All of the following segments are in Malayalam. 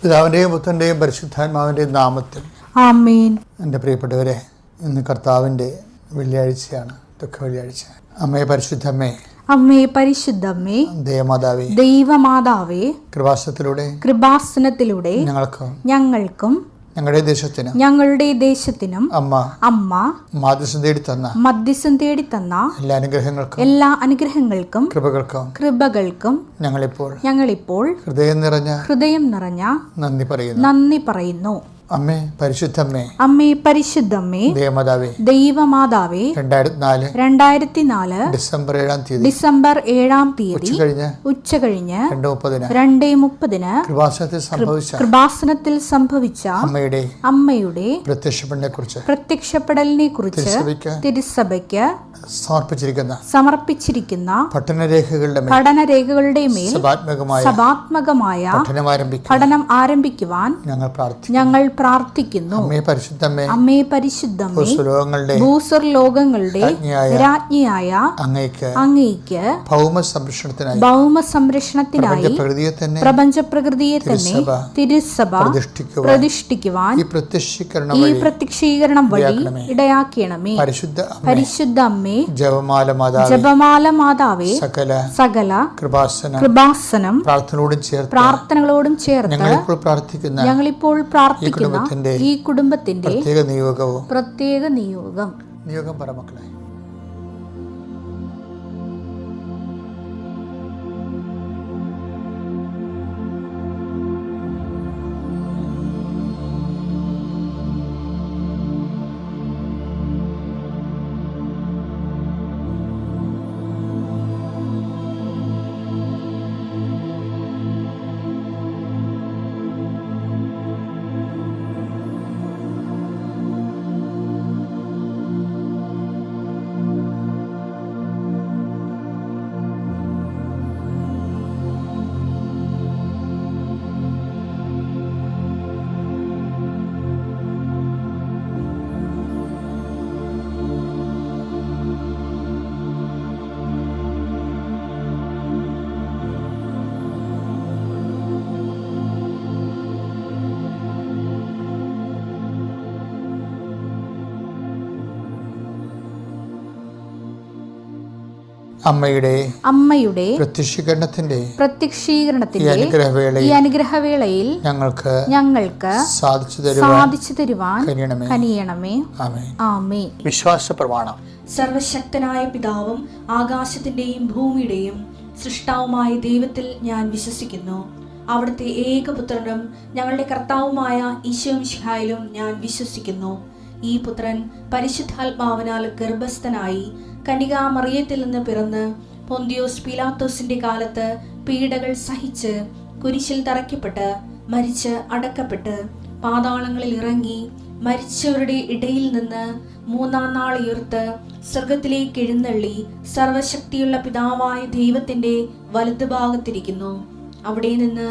പിതാവിൻ്റെയും പുത്രൻ്റെയും പരിശുദ്ധാത്മാവിൻ്റെയും നാമത്തിൽ ആമേൻ. എൻ്റെ പ്രിയപ്പെട്ടവരെ, ഇന്ന് കർത്താവിൻ്റെ വെള്ളിയാഴ്ചയാണ്, ദുഃഖ വെള്ളിയാഴ്ച. അമ്മേ പരിശുദ്ധമ്മേ, അമ്മേ പരിശുദ്ധമ്മേ, ദൈവമാതാവേ, ദൈവമാതാവേ, കൃപാസനത്തിലൂടെ ഞങ്ങൾക്കും ഞങ്ങളുടെ ദേശത്തിനും അമ്മ മധ്യസ്ഥം തേടിത്തന്ന എല്ലാ അനുഗ്രഹങ്ങൾക്കും കൃപകൾക്കും ഞങ്ങളിപ്പോൾ ഹൃദയം നിറഞ്ഞ നന്ദി പറയുന്നു. അമ്മേ പരിശുദ്ധമ്മേ, ദൈവമാതാവേ, 2004 ഡിസംബർ 7 തീയതി ഉച്ചകഴിഞ്ഞ് 2:30 കൃപാസനത്തിൽ സംഭവിച്ച അമ്മയുടെ പ്രത്യക്ഷപ്പെടലിനെ കുറിച്ച് തിരുസഭയ്ക്ക് സമർപ്പിച്ചിരിക്കുന്ന പഠനരേഖകളുടെ മേൽ സഭാത്മകമായ പഠനം ആരംഭിക്കുവാൻ ഞങ്ങൾ പ്രാർത്ഥിക്കുന്നു. അമ്മേ പരിശുദ്ധമ്മേ, ഭൂസ്വർലോകങ്ങളുടെ രാജ്ഞിയായ അങ്ങയ്ക്ക് ഭൗമ സംരക്ഷണത്തിനായി പ്രപഞ്ചപ്രകൃതിയെ തന്നെ തിരുസഭ പ്രതിഷ്ഠിക്കുവാൻ ഈ പ്രത്യക്ഷീകരണം വഴി ഇടയാക്കണമേ. പരിശുദ്ധ അമ്മേ, ജപമാല മാതാവേ, സകല കൃപാസനം പ്രാർത്ഥനകളോടും ചേർത്ത് ഞങ്ങളിപ്പോൾ പ്രാർത്ഥിക്കുന്ന ഈ കുടുംബത്തിന്റെ പ്രത്യേക നിയോഗം പറമക്കളെ. അമ്മയുടെ പ്രത്യക്ഷീകരണത്തിന്റെ ഈ അനുഗ്രഹവേളയിൽ ഞങ്ങൾക്ക് സാധിച്ചു തരുവാൻ കനിയണമേ. ആമേൻ. വിശ്വാസ പ്രമാണം. സർവശക്തനായ പിതാവും ആകാശത്തിന്റെയും ഭൂമിയുടെയും സൃഷ്ടാവുമായ ദൈവത്തിൽ ഞാൻ വിശ്വസിക്കുന്നു. അവിടുത്തെ ഏകപുത്രനും ഞങ്ങളുടെ കർത്താവുമായ ഈശോ മിശിഹായിലും ഞാൻ വിശ്വസിക്കുന്നു. ഈ പുത്രൻ പരിശുദ്ധാത്മാവിനാൽ ഗർഭസ്ഥനായി കന്യകാമറിയത്തിൽ നിന്ന് പിറന്ന് പൊന്തിയോസ് പീലാത്തോസിന്റെ കാലത്ത് പീഡകൾ സഹിച്ച് കുരിശിൽ തറയ്ക്കപ്പെട്ട് മരിച്ച് അടക്കപ്പെട്ട് പാതാളങ്ങളിൽ ഇറങ്ങി മരിച്ചവരുടെ ഇടയിൽ നിന്ന് 3-ാം നാൾ ഉയർത്ത് സ്വർഗത്തിലേക്ക് എഴുന്നള്ളി സർവശക്തിയുള്ള പിതാവായ ദൈവത്തിന്റെ വലതുഭാഗത്തിരിക്കുന്നു. അവിടെ നിന്ന്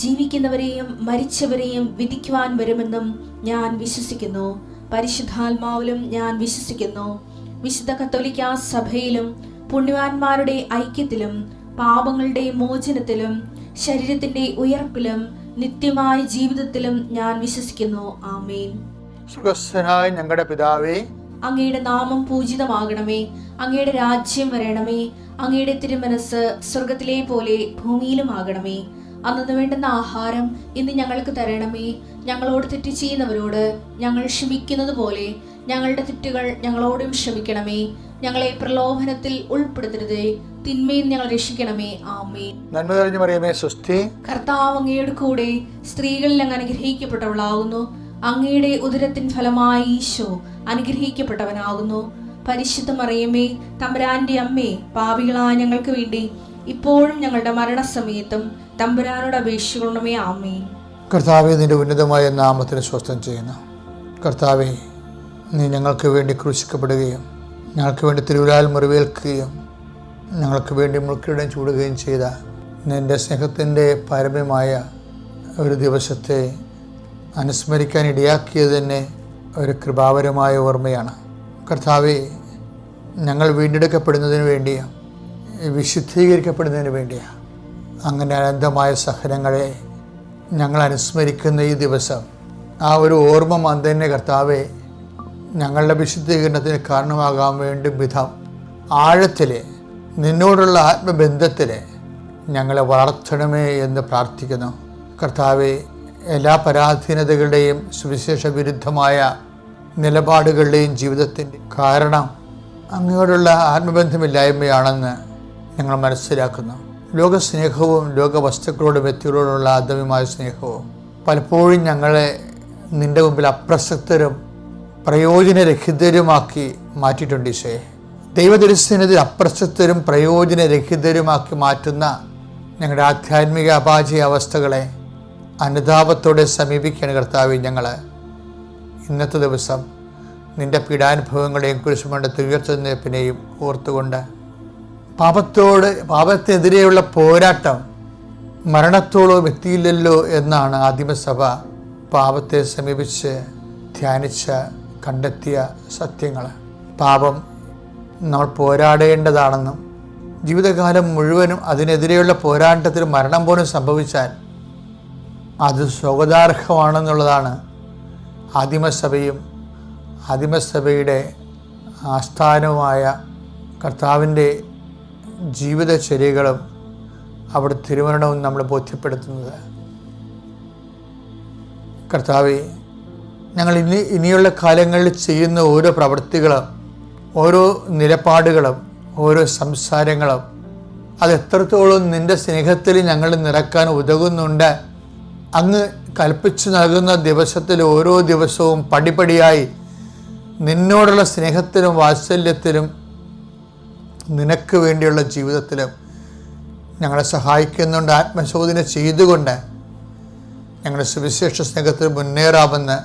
ജീവിക്കുന്നവരെയും മരിച്ചവരെയും വിധിക്കുവാൻ വരുമെന്നും ഞാൻ വിശ്വസിക്കുന്നു. പരിശുദ്ധാത്മാവിലും ഞാൻ വിശ്വസിക്കുന്നു. വിശുദ്ധ കത്തോലിക്കാ സഭയിലും പുണ്യവാന്മാരുടെ ഐക്യത്തിലും പാപങ്ങളുടെ മോചനത്തിലും ശരീരത്തിന്റെ ഉയർപ്പിലും നിത്യമായ ജീവിതത്തിലും ഞാൻ വിശ്വസിക്കുന്നു. ആമേൻ. സുഖസ്ഥനായ ഞങ്ങളുടെ പിതാവേ, അങ്ങയുടെ നാമം പൂജിതമാകണമേ. അങ്ങയുടെ രാജ്യം വരണമേ. അങ്ങയുടെ തിരുമനസ് സ്വർഗത്തിലെ പോലെ ഭൂമിയിലും ആകണമേ. അന്നു വേണ്ടുന്ന ആഹാരം ഇന്ന് ഞങ്ങൾക്ക് തരണമേ. ഞങ്ങളോട് തെറ്റ് ചെയ്യുന്നവരോട് ഞങ്ങൾ ക്ഷമിക്കുന്നത് പോലെ ഞങ്ങളുടെ തെറ്റുകൾ ഞങ്ങളോടും ക്ഷമിക്കണമേ. ഞങ്ങളെ പ്രലോഭനത്തിൽ ഉൾപ്പെടുത്തരുതേ, തിന്മയിൽ ഞങ്ങൾ രക്ഷിക്കണമേ. ആമേൻ. നന്മ നിറഞ്ഞ മറിയമേ, സ്വസ്തി. കർത്താവ് അങ്ങയുടെ കൂടെ സ്ത്രീകളിൽ അങ്ങ് അനുഗ്രഹിക്കപ്പെട്ടവളാകുന്നു. അങ്ങയുടെ ഉദരത്തിൻ ഫലമായി ഈശോ അനുഗ്രഹിക്കപ്പെട്ടവനാകുന്നു. പരിശുദ്ധ മറിയമേ, തമ്പുരാന്റെ അമ്മേ, പാപികളായ ഞങ്ങൾക്ക് വേണ്ടി ഇപ്പോഴും ഞങ്ങളുടെ മരണസമയത്തും തമ്പുരാനോട് അപേക്ഷിക്കണമേ. ആമേൻ. കർത്താവേ, നിന്റെ ഉന്നതമായ നാമത്തിന് സ്വസ്ഥം ചെയ്യുന്നു. കർത്താവേ, നീ ഞങ്ങൾക്ക് വേണ്ടി ക്രൂശിക്കപ്പെടുകയും ഞങ്ങൾക്ക് വേണ്ടി തിരുവിലാൽ മുറിവേൽക്കുകയും ഞങ്ങൾക്ക് വേണ്ടി മുൾക്കിടം ചൂടുകയും ചെയ്ത നിൻ്റെ സ്നേഹത്തിൻ്റെ പാരമ്യമായ ഒരു ദിവസത്തെ അനുസ്മരിക്കാൻ ഇടയാക്കിയത് തന്നെ ഒരു കൃപാവരമായ ഓർമ്മയാണ്. കർത്താവേ, ഞങ്ങൾ വീണ്ടെടുക്കപ്പെടുന്നതിന് വേണ്ടിയാണ്, വിശുദ്ധീകരിക്കപ്പെടുന്നതിന് വേണ്ടിയാണ് അങ്ങനെ അനന്തമായ സഹനങ്ങളെ ഞങ്ങൾ അനുസ്മരിക്കുന്ന ഈ ദിവസം ആ ഒരു ഓർമ്മ മന്ദനെ കർത്താവെ ഞങ്ങളുടെ വിശുദ്ധീകരണത്തിന് കാരണമാകാൻ വേണ്ടി വിധം ആഴത്തിൽ നിന്നോടുള്ള ആത്മബന്ധത്തിൽ ഞങ്ങളെ വളർത്തണമേ എന്ന് പ്രാർത്ഥിക്കുന്നു. കർത്താവെ, എല്ലാ പരാധീനതകളുടെയും സുവിശേഷ വിരുദ്ധമായ നിലപാടുകളുടെയും ജീവിതത്തിൻ്റെ കാരണം അങ്ങയോടുള്ള ആത്മബന്ധമില്ലായ്മയാണെന്ന് ഞങ്ങൾ മനസ്സിലാക്കുന്നു. ലോകസ്നേഹവും ലോകവസ്തുക്കളോടും വ്യക്തികളോടുള്ള അദമ്യമായ സ്നേഹവും പലപ്പോഴും ഞങ്ങളെ നിൻ്റെ മുമ്പിൽ അപ്രസക്തരും പ്രയോജനരഹിതരുമാക്കി മാറ്റിയിട്ടുണ്ട്. ഈശോയെ, ദൈവദർശനത്തിൽ അപ്രസക്തരും പ്രയോജനരഹിതരുമാക്കി മാറ്റുന്ന ഞങ്ങളുടെ ആധ്യാത്മിക അപാചയ അവസ്ഥകളെ അനുതാപത്തോടെ സമീപിക്കുകയാണ് കർത്താവേ. ഞങ്ങൾ ഇന്നത്തെ ദിവസം നിൻ്റെ പീഡാനുഭവങ്ങളെയും കുരിശുമണ്ട ഉയർത്തെഴുന്നേൽപ്പിനെയും ഓർത്തുകൊണ്ട് പാപത്തിനെതിരെയുള്ള പോരാട്ടം മരണത്തോളം എത്തിയില്ലല്ലോ എന്നാണ് ആദിമസഭ പാപത്തെ സമീപിച്ച് ധ്യാനിച്ച് കണ്ടെത്തിയ സത്യങ്ങൾ. പാപം നമ്മൾ പോരാടേണ്ടതാണെന്നും ജീവിതകാലം മുഴുവനും അതിനെതിരെയുള്ള പോരാട്ടത്തിൽ മരണം പോലും സംഭവിച്ചാൽ അത് സ്വാഗതാർഹമാണെന്നുള്ളതാണ് ആദിമസഭയും ആദിമസഭയുടെ ആസ്ഥാനവുമായ കർത്താവിൻ്റെ ജീവിതചര്യകളും അവിടെ തിരുമരണവും നമ്മൾ ബോധ്യപ്പെടുത്തുന്നത്. കർത്താവേ, ഞങ്ങൾ ഇനിയുള്ള കാലങ്ങളിൽ ചെയ്യുന്ന ഓരോ പ്രവൃത്തികളും ഓരോ നിലപാടുകളും ഓരോ സംസാരങ്ങളും അത് എത്രത്തോളം നിൻ്റെ സ്നേഹത്തിൽ ഞങ്ങൾ നിറക്കാൻ ഉതകുന്നുണ്ട്. അങ്ങ് കൽപ്പിച്ചു നൽകുന്ന ദിവസത്തിൽ ഓരോ ദിവസവും പടിപടിയായി നിന്നോടുള്ള സ്നേഹത്തിലും വാത്സല്യത്തിലും നിനക്ക് വേണ്ടിയുള്ള ജീവിതത്തിലും ഞങ്ങളെ സഹായിക്കുന്നുണ്ട്. ആത്മശോധന ചെയ്തുകൊണ്ട് ഞങ്ങളുടെ സുവിശേഷ സ്നേഹത്തിൽ മുന്നേറാമെന്ന്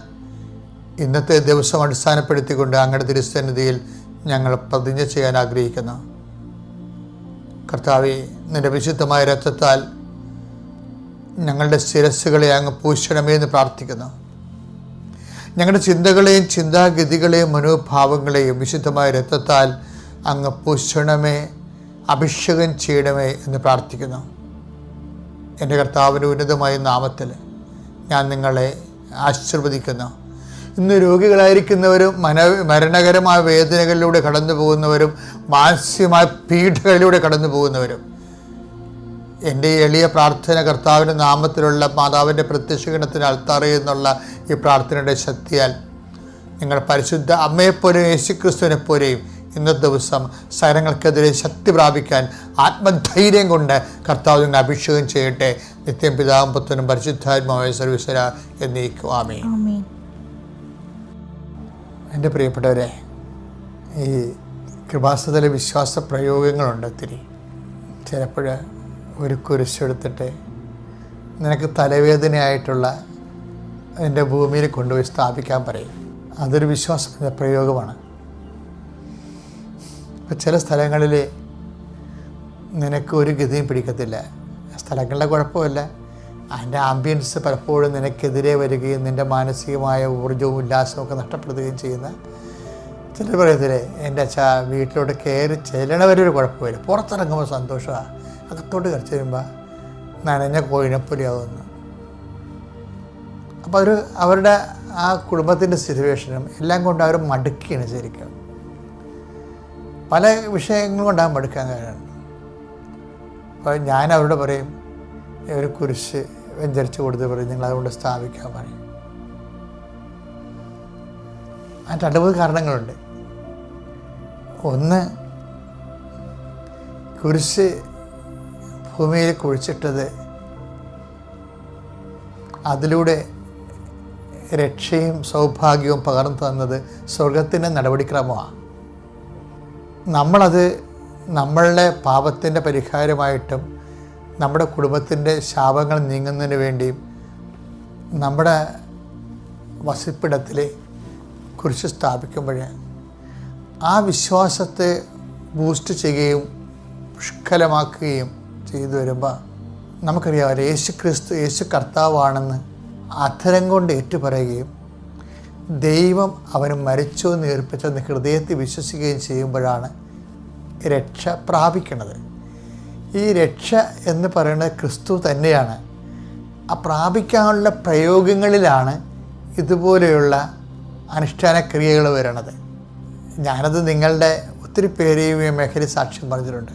ഇന്നത്തെ ദിവസം അടിസ്ഥാനപ്പെടുത്തിക്കൊണ്ട് അങ്ങയുടെ തിരുസന്നിധിയിൽ ഞങ്ങൾ പ്രതിജ്ഞ ചെയ്യാൻ ആഗ്രഹിക്കുന്നു. കർത്താവേ, നിൻ്റെ വിശുദ്ധമായ രക്തത്താൽ ഞങ്ങളുടെ ശിരസ്സുകളെ അങ്ങ് പൂശണമേ എന്ന് പ്രാർത്ഥിക്കുന്നു. ഞങ്ങളുടെ ചിന്തകളെയും ചിന്താഗതികളെയും മനോഭാവങ്ങളെയും വിശുദ്ധമായ രക്തത്താൽ അങ്ങ് പൂശണമേ, അഭിഷേകം ചെയ്യണമേ എന്ന് പ്രാർത്ഥിക്കുന്നു. എൻ്റെ കർത്താവിൻ്റെ ഉന്നതമായ നാമത്തിൽ ഞാൻ നിങ്ങളെ ആശീർവദിക്കുന്നു. ഇന്ന് രോഗികളായിരിക്കുന്നവരും മരണകരമായ വേദനകളിലൂടെ കടന്നു പോകുന്നവരും മാനസികമായ പീഡകളിലൂടെ കടന്നു പോകുന്നവരും എൻ്റെ എളിയ പ്രാർത്ഥന കർത്താവിൻ്റെ നാമത്തിലുള്ള മാതാവിൻ്റെ പ്രത്യക്ഷഗണത്തിന് അൾത്താറയിൽ നിന്നുള്ള ഈ പ്രാർത്ഥനയുടെ ശക്തിയാൽ നിങ്ങൾ പരിശുദ്ധ അമ്മയെപ്പോലെയും യേശുക്രിസ്തുവിനെപ്പോലെയും ഇന്നത്തെ ദിവസം സൈന്യങ്ങൾക്കെതിരെ ശക്തി പ്രാപിക്കാൻ ആത്മധൈര്യം കൊണ്ട് കർത്താവ് നിങ്ങൾ അഭിഷേകം ചെയ്യട്ടെ. നിത്യം പിതാവും പുത്രനും പരിശുദ്ധാത്മാവായ സർവ്വീശ്വര എന്നേക്കും ആമേൻ. എൻ്റെ പ്രിയപ്പെട്ടവരെ, ഈ കൃപാസനത്തിലെ വിശ്വാസ പ്രയോഗങ്ങളുണ്ട് ഒത്തിരി. ചിലപ്പോൾ ഒരു കുരിശെടുത്തിട്ട് നിനക്ക് തലവേദനയായിട്ടുള്ള എൻ്റെ ഭൂമിയിൽ കൊണ്ടുപോയി സ്ഥാപിക്കാൻ പറയും. അതൊരു വിശ്വാസ പ്രയോഗമാണ്. ഇപ്പം ചില സ്ഥലങ്ങളിൽ നിനക്ക് ഒരു ഗതിയും പിടിക്കത്തില്ല. സ്ഥലങ്ങളുടെ കുഴപ്പമില്ല, അതിൻ്റെ ആംബിയൻസ് പലപ്പോഴും നിനക്കെതിരെ വരികയും നിൻ്റെ മാനസികമായ ഊർജ്ജവും ഉല്ലാസവും ഒക്കെ നഷ്ടപ്പെടുത്തുകയും ചെയ്യുന്ന ചിലർ പറയത്തില്ലേ, എൻ്റെ അച്ഛാ വീട്ടിലോട്ട് കയറി ചെല്ലണവരൊരു കുഴപ്പമില്ല, പുറത്തിറങ്ങുമ്പോൾ സന്തോഷമാണ്, അകത്തോട്ട് കയറി വരുമ്പോൾ നനഞ്ഞ കോഴിനെപ്പോലെയാവുന്നു. അപ്പോൾ അവരുടെ ആ കുടുംബത്തിൻ്റെ സിറ്റുവേഷനും എല്ലാം കൊണ്ട് അവർ മടുക്കുകയാണ് ശരിക്കും. പല വിഷയങ്ങൾ കൊണ്ടാണ് മടുക്കാൻ കാരണം. അപ്പോൾ ഞാൻ അവരോട് പറയും, ഒരു കുരിശ് വെഞ്ചരിച്ച് കൊടുത്ത് പറയും, നിങ്ങൾ അതുകൊണ്ട് സ്ഥാപിക്കാൻ പറയും. അതിന് 2-3 കാരണങ്ങളുണ്ട്. ഒന്ന്, കുരിശ് ഭൂമിയിൽ കുഴിച്ചിട്ടത് അതിലൂടെ രക്ഷയും സൗഭാഗ്യവും പകർന്നു തന്നത് സ്വർഗത്തിൻ്റെ നടപടിക്രമമാണ്. നമ്മളത് നമ്മളുടെ പാപത്തിൻ്റെ പരിഹാരമായിട്ടും നമ്മുടെ കുടുംബത്തിൻ്റെ ശാപങ്ങൾ നീങ്ങുന്നതിന് വേണ്ടിയും നമ്മുടെ വസിപ്പിടത്തിൽ കുരിശ് സ്ഥാപിക്കുമ്പോൾ ആ വിശ്വാസത്തെ ബൂസ്റ്റ് ചെയ്യുകയും പുഷ്കലമാക്കുകയും ചെയ്തു വരുമ്പോൾ നമുക്കറിയാമല്ലോ, യേശു കർത്താവാണെന്ന് അധരം കൊണ്ട് ഏറ്റുപറയുകയും ദൈവം അവന് മരിച്ചു എന്ന് ഏർപ്പിച്ചെന്ന് ഹൃദയത്തിൽ വിശ്വസിക്കുകയും ചെയ്യുമ്പോഴാണ് രക്ഷ പ്രാപിക്കുന്നത്. ഈ രക്ഷ എന്ന് പറയുന്നത് ക്രിസ്തു തന്നെയാണ്. ആ പ്രാപിക്കാനുള്ള പ്രയോഗങ്ങളിലാണ് ഇതുപോലെയുള്ള അനുഷ്ഠാന ക്രിയകൾ വരണത്. ഞാനത് നിങ്ങളുടെ ഒത്തിരി പേരെയും ഈ മേഖലയിൽ സാക്ഷ്യം പറഞ്ഞിട്ടുണ്ട്.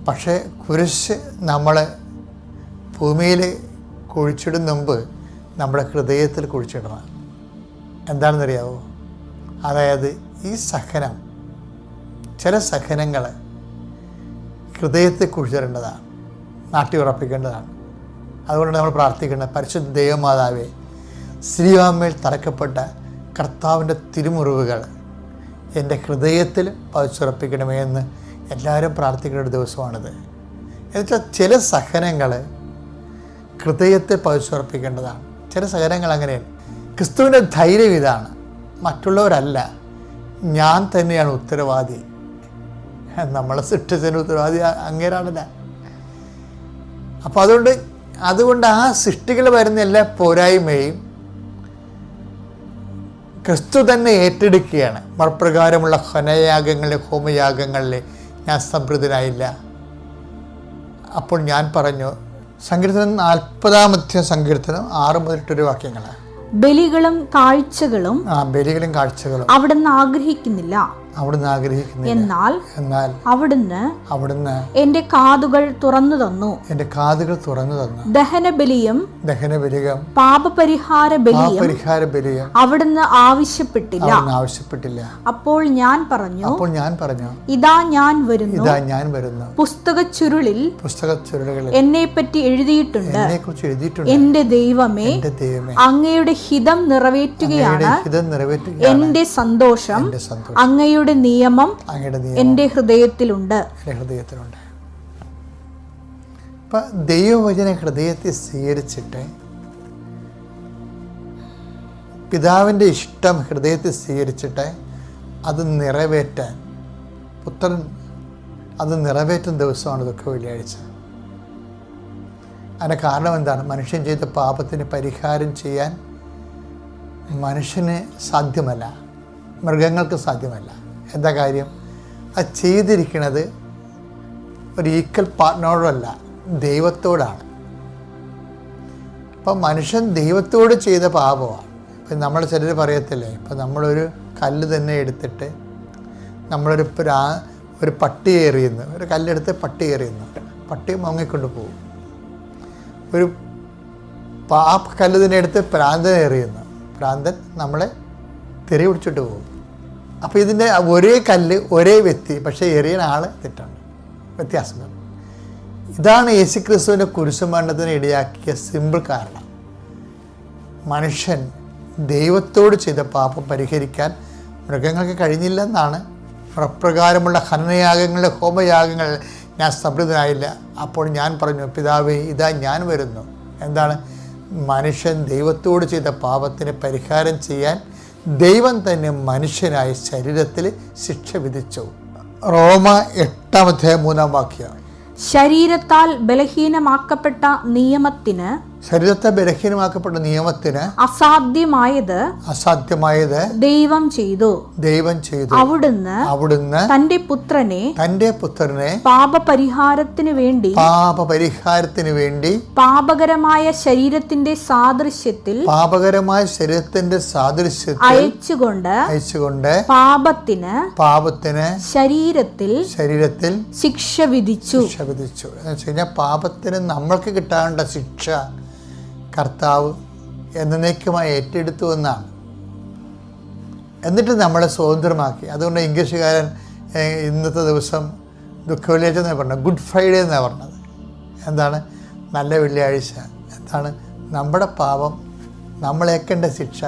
പക്ഷേ കുരിശ് നമ്മൾ ഭൂമിയിൽ കുഴിച്ചിടും മുമ്പ് നമ്മുടെ ഹൃദയത്തിൽ കുഴിച്ചിടണം. എന്താണെന്നറിയാവോ? അതായത് ഈ സഹനം, ചില സഹനങ്ങൾ ഹൃദയത്തിൽ കുഴിച്ചിടേണ്ടതാണ്, നാട്ടി ഉറപ്പിക്കേണ്ടതാണ്. അതുകൊണ്ട് നമ്മൾ പ്രാർത്ഥിക്കേണ്ടത്, പരിശുദ്ധ ദൈവമാതാവേ, ശ്രീവാമയിൽ തറക്കപ്പെട്ട കർത്താവിൻ്റെ തിരുമുറിവുകൾ എൻ്റെ ഹൃദയത്തിൽ പതിച്ചുറപ്പിക്കണമേ എന്ന് എല്ലാവരും പ്രാർത്ഥിക്കുന്ന ഒരു ദിവസമാണിത്. എന്നുവെച്ചാൽ ചില സഹനങ്ങൾ ഹൃദയത്തിൽ പതിച്ചുറപ്പിക്കേണ്ടതാണ്. ചില സഹനങ്ങൾ അങ്ങനെയാണ്. ക്രിസ്തുവിൻ്റെ ധൈര്യം ഇതാണ്, മറ്റുള്ളവരല്ല, ഞാൻ തന്നെയാണ് ഉത്തരവാദി. നമ്മളെ സൃഷ്ടിച്ചതിന് ഉത്തരവാദി അങ്ങേരാണല്ല. അപ്പോൾ അതുകൊണ്ട് ആ സൃഷ്ടികൾ വരുന്ന എല്ലാ പോരായ്മയും ക്രിസ്തു തന്നെ ഏറ്റെടുക്കുകയാണ്. മറുപ്രകാരമുള്ള ഹനയാഗങ്ങളിലെ ഹോമയാഗങ്ങളിലെ ഞാൻ സംതൃപ്തനായില്ല. അപ്പോൾ ഞാൻ പറഞ്ഞു, സങ്കീർത്തനം 40-ാമത്തെ സങ്കീർത്തനം 6 മുതൽ 8 വാക്യങ്ങളാണ്. ബലികളും കാഴ്ചകളും അവിടുന്ന് ആഗ്രഹിക്കുന്നില്ല, എന്നാൽ അവിടുന്ന് എന്റെ കാതുകൾ തുറന്നു തന്നു. ദഹനബലിയും പാപപരിഹാര ബലിയും അവിടുന്ന് ആവശ്യപ്പെട്ടില്ല. അപ്പോൾ ഞാൻ പറഞ്ഞു, ഇതാ ഞാൻ വരുന്നു. പുസ്തക ചുരുളിൽ എന്നെപ്പറ്റി എഴുതിയിട്ടുണ്ട്. എന്റെ ദൈവമേ, അങ്ങയുടെ ഹിതം നിറവേറ്റുകയാണ് എന്റെ സന്തോഷം. അങ്ങയുടെ നിയമം എൻ്റെ ഹൃദയത്തിലുണ്ട്. ഇപ്പം ദൈവവചന ഹൃദയത്തിൽ സ്വീകരിച്ചിട്ട്, പിതാവിൻ്റെ ഇഷ്ടം ഹൃദയത്തിൽ സ്വീകരിച്ചിട്ട് അത് നിറവേറ്റാൻ പുത്രൻ അത് നിറവേറ്റുന്ന ദിവസമാണ് ദുഃഖ വെള്ളിയാഴ്ച. അതിൻ്റെ കാരണം എന്താണ്? മനുഷ്യൻ ചെയ്ത പാപത്തിന് പരിഹാരം ചെയ്യാൻ മനുഷ്യന് സാധ്യമല്ല, മൃഗങ്ങൾക്ക് സാധ്യമല്ല. എന്താ കാര്യം? അത് ചെയ്തിരിക്കുന്നത് ഒരു ഈക്വൽ പാർട്ട്നറോടല്ല, ദൈവത്തോടാണ്. അപ്പം മനുഷ്യൻ ദൈവത്തോട് ചെയ്ത പാപമാണ്. ഇപ്പം നമ്മൾ ചിലർ പറയത്തില്ലേ, ഇപ്പം നമ്മളൊരു കല്ല് തന്നെ എടുത്തിട്ട് നമ്മളൊരു ഒരു പട്ടിയെ എറിയുന്നു, ഒരു കല്ലെടുത്ത് പട്ടി എറിയുന്നു, പട്ടി മുങ്ങിക്കൊണ്ട് പോകും. ആ കല്ല് തന്നെ എടുത്ത് പ്രാന്തനെ എറിയുന്നു, പ്രാന്തൻ നമ്മളെ തെറി പിടിച്ചിട്ട് പോകും. അപ്പോൾ ഇതിൻ്റെ ഒരേ കല്ല് ഒരേ വ്യക്തി, പക്ഷേ എറിയുന്ന ആൾ തെറ്റാണ്, വ്യത്യാസങ്ങൾ. ഇതാണ് യേശുക്രിസ്തുവിൻ്റെ കുരിശുമരണത്തിന് ഇടയാക്കിയ സിമ്പിൾ കാരണം. മനുഷ്യൻ ദൈവത്തോട് ചെയ്ത പാപം പരിഹരിക്കാൻ മൃഗങ്ങൾക്ക് കഴിഞ്ഞില്ലെന്നാണ്. പ്രകാരമുള്ള ഹനനയാഗങ്ങളുടെ ഹോമയാഗങ്ങൾ ഞാൻ സംതൃപ്തനായില്ല. അപ്പോൾ ഞാൻ പറഞ്ഞു, പിതാവേ, ഇതാ ഞാൻ വരുന്നു. എന്താണ്? മനുഷ്യൻ ദൈവത്തോട് ചെയ്ത പാപത്തിന് പരിഹാരം ചെയ്യാൻ ദൈവം തന്നെ മനുഷ്യനായി ശരീരത്തിൽ ശിക്ഷ വിധിച്ചു. റോമ 8-3 വാക്യം. ശരീരത്താൽ ബലഹീനമാക്കപ്പെട്ട നിയമത്തിന് അസാധ്യമായത് ദൈവം ചെയ്തു. അവിടുന്ന് തന്റെ പുത്രനെ പാപപരിഹാരത്തിന് വേണ്ടി പാപകരമായ ശരീരത്തിന്റെ സാദൃശ്യത്തിൽ അയച്ചുകൊണ്ട് പാപത്തിന് ശരീരത്തിൽ ശിക്ഷ വിധിച്ചു. പാപത്തിന് നമ്മൾക്ക് കിട്ടാനുള്ള ശിക്ഷ കർത്താവ് എന്നേക്കുമായി ഏറ്റെടുത്തു എന്നാണ്. എന്നിട്ട് നമ്മളെ സ്വതന്ത്രമാക്കി. അതുകൊണ്ട് ഇംഗ്ലീഷുകാരൻ ഇന്നത്തെ ദിവസം ദുഃഖ വെള്ളിയാഴ്ച എന്നാണ് പറഞ്ഞത്, ഗുഡ് ഫ്രൈഡേ എന്നാണ് പറഞ്ഞത്. എന്താണ്? നല്ല വെള്ളിയാഴ്ച. എന്താണ്? നമ്മുടെ പാപം, നമ്മളേക്കേണ്ട ശിക്ഷ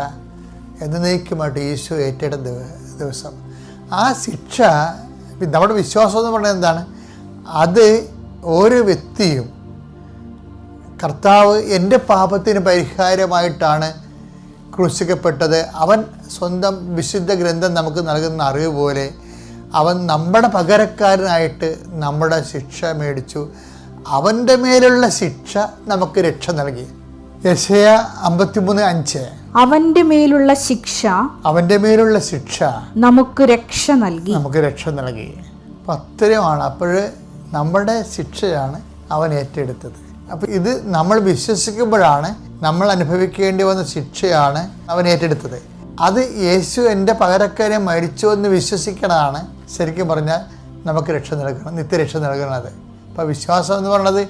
എന്നേക്കുമായിട്ട് ഈശോ ഏറ്റെടുത്ത ദിവസം. ആ ശിക്ഷ, നമ്മുടെ വിശ്വാസം എന്ന് പറയുന്നത് എന്താണ്? അത് ഓരോ വ്യക്തിയും കർത്താവ് എൻ്റെ പാപത്തിന് പരിഹാരമായിട്ടാണ് ക്രൂശിക്കപ്പെട്ടത്. അവൻ സ്വന്തം വിശുദ്ധ ഗ്രന്ഥം നമുക്ക് നൽകുന്ന അറിവ് പോലെ അവൻ നമ്മുടെ പകരക്കാരനായിട്ട് നമ്മുടെ ശിക്ഷ മേടിച്ചു. അവൻ്റെ മേലുള്ള ശിക്ഷ നമുക്ക് രക്ഷ നൽകി. യെശയ്യാ 53:5. അവൻ്റെ മേലുള്ള ശിക്ഷ നമുക്ക് രക്ഷ നൽകി. അത്രയുമാണ്. അപ്പോൾ നമ്മുടെ ശിക്ഷയാണ് അവൻ ഏറ്റെടുത്തത്. അപ്പോൾ ഇത് നമ്മൾ വിശ്വസിക്കുമ്പോഴാണ് നമ്മൾ അനുഭവിക്കേണ്ടി വന്ന ശിക്ഷയാണ് അവൻ ഏറ്റെടുത്തത്. അത് യേശു എൻ്റെ പകരക്കാരെ മരിച്ചു എന്ന് വിശ്വസിക്കണതാണ് ശരിക്കും പറഞ്ഞാൽ നമുക്ക് രക്ഷ നൽകണം, നിത്യരക്ഷ നൽകണത്. അപ്പോൾ വിശ്വാസം എന്ന് പറയുന്നത്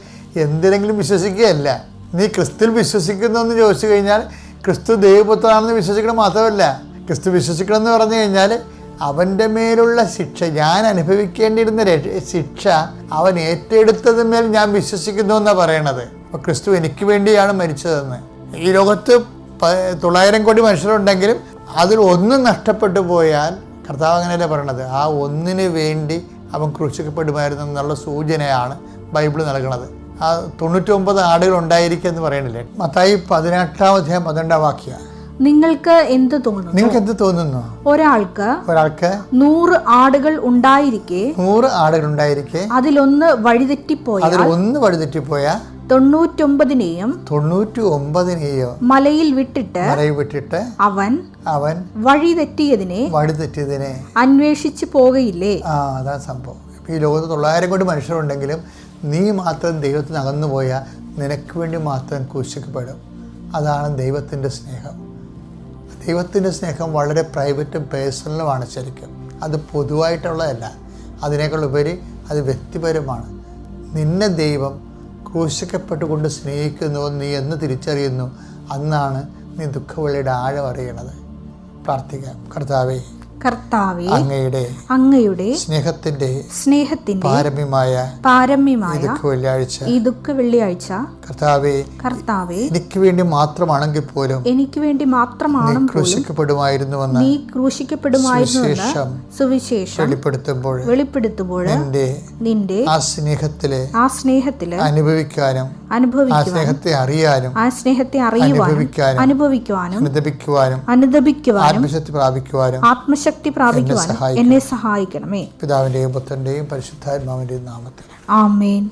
എന്തിനെങ്കിലും വിശ്വസിക്കുകയല്ല. നീ ക്രിസ്തുവിൽ വിശ്വസിക്കുന്നു എന്ന് ചോദിച്ചു കഴിഞ്ഞാൽ ക്രിസ്തു ദൈവപുത്രനാണെന്ന് വിശ്വസിക്കണം മാത്രമല്ല, ക്രിസ്തു വിശ്വസിക്കണം എന്ന് പറഞ്ഞു കഴിഞ്ഞാൽ അവൻ്റെ മേലുള്ള ശിക്ഷ, ഞാൻ അനുഭവിക്കേണ്ടിയിരുന്ന ശിക്ഷ അവൻ ഏറ്റെടുത്തതിന്മേൽ ഞാൻ വിശ്വസിക്കുന്നു എന്നാണ് പറയണത്. അപ്പോൾ ക്രിസ്തു എനിക്ക് വേണ്ടിയാണ് മരിച്ചതെന്ന്. ഈ ലോകത്ത് 900 കോടി മനുഷ്യരുണ്ടെങ്കിലും അതിൽ ഒന്ന് നഷ്ടപ്പെട്ടു പോയാൽ കർത്താവ് അങ്ങനെയല്ലേ പറയണത്, ആ ഒന്നിന് വേണ്ടി അവൻ ക്രൂശിക്കപ്പെടുമായിരുന്നു എന്നുള്ള സൂചനയാണ് ബൈബിൾ നൽകുന്നത്. ആ 99 ആടുകൾ ഉണ്ടായിരിക്കുക എന്ന് പറയണില്ലേ. മത്തായി 18:12 നിങ്ങൾക്ക് എന്ത് തോന്നുന്നു? ഒരാൾക്ക് 100 ആടുകൾ ഉണ്ടായിരിക്കെ അതിലൊന്ന് വഴിതെറ്റിപ്പോയാൽ 99 മലയിൽ വിട്ടിട്ട് അവൻ വഴിതെറ്റിയതിനെ അന്വേഷിച്ചു പോകയില്ലേ? അതാ സംഭവം. ഈ ലോകത്ത് 900 കോടി മനുഷ്യരുണ്ടെങ്കിലും നീ മാത്രം ദൈവത്തിന് അകന്നു പോയാൽ നിനക്ക് വേണ്ടി മാത്രം ക്രൂശിക്കപ്പെടും. അതാണ് ദൈവത്തിൻ്റെ സ്നേഹം. ദൈവത്തിൻ്റെ സ്നേഹം വളരെ പ്രൈവറ്റും പേഴ്സണലുമാണ് ശരിക്കും. അത് പൊതുവായിട്ടുള്ളതല്ല, അതിനേക്കാൾ ഉപരി അത് വ്യക്തിപരമാണ്. നിന്നെ ദൈവം ക്രൂശിക്കപ്പെട്ടുകൊണ്ട് സ്നേഹിക്കുന്നു നീ എന്ന് തിരിച്ചറിയുന്നു, അന്നാണ് നീ ദുഃഖവെള്ളിയുടെ ആഴം അറിയണത്. പ്രാർത്ഥിക്കാം. കർത്താവേ, അങ്ങയുടെ സ്നേഹത്തിന്റെ പാരമ്യമായ ഈ ദുഃഖ വെള്ളിയാഴ്ച കർത്താവേ എനിക്ക് വേണ്ടി മാത്രമാണെങ്കിൽ പോലും നീ ക്രൂശിക്കപ്പെടുമായിരുന്നുവെന്ന് സുവിശേഷം വെളിപ്പെടുത്തുമ്പോൾ നിന്റെ ആ സ്നേഹത്തില് അനുഭവിക്കാനും ആ സ്നേഹത്തെ അറിയുവാനും അനുഭവിക്കുവാനും ആത്മശക്തി പ്രാപിക്കുവാനും എന്നെ സഹായിക്കണമേ. പിതാവിന്റെയും പുത്രന്റെയും പരിശുദ്ധാത്മാവിന്റെയും നാമത്തിൽ ആമേൻ.